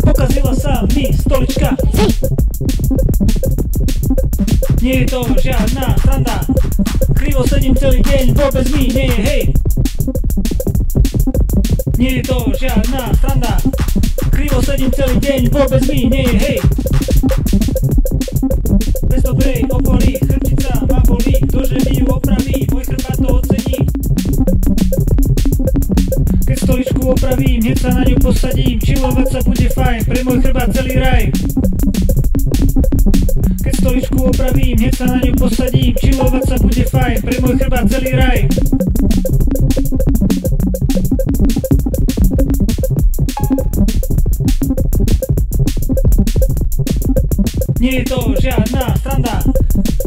Pokazila sa mi stolička. Nie je to žiadna sranda. Krivo sedím celý deň, vôbec mi nie je hej. Nie je to žiadna sranda. Krivo sedím celý deň, vôbec mi nie je hej. Bez dobrej opory, chrbtica ma bolí. Ktože mi ju opraví, môj chrbát to ocení. Keď stoličku opravím, hneď sa na ňu posadím. Čilovať sa bude fajn, pre môj chrbát celý raj. Keď stoličku opravím, hneď sa na ňu posadím. Čilovať sa bude fajn, pre môj chrbát celý raj. Nie je to žiadna sranda.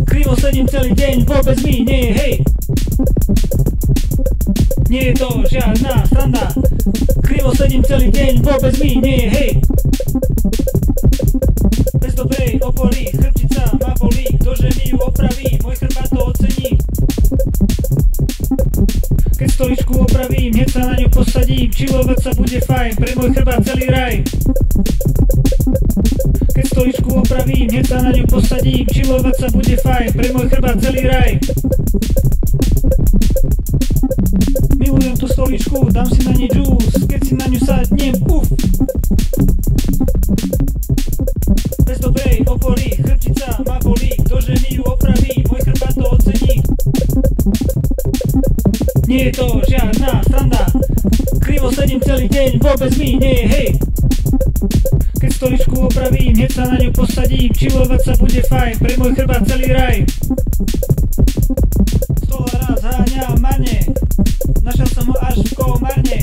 Krivo sedím celý deň, vôbec mi nie je hej. Nie je to žiadna sranda. Krivo sedím celý deň, vôbec mi nie je hej. Bez dobrej opory, chrbtica ma bolí. Ktože mi ju opraví, môj chrbát to ocení. Keď stoličku opravím, hneď sa na ňu posadím. Čilovať sa bude fajn, pre môj chrbát celý raj. Keď stoličku opravím, hneď sa na ňu posadím. Čilovať sa bude fajn, pre môj chrbát celý raj. Milujem tú stoličku, dám si na nej džús. Keď si na ňu sadnem, uf. Bez dobrej opory, chrbtica ma bolí. Ktože mi ju opraví, môj chrbát to ocení. Nie je to žiadna sranda. Krivo sedím celý deň, vôbec mi nie je hej. Keď stoličku opravím, hneď sa na ňu posadím. Čilovať sa bude fajn, pre môj chrbát celý raj. Stolára zháňam marne, našiel som ho až v Komárne.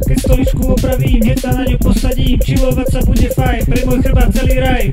Keď stoličku opravím, hneď sa na ňu posadím. Čilovať sa bude fajn, pre môj chrbát celý raj.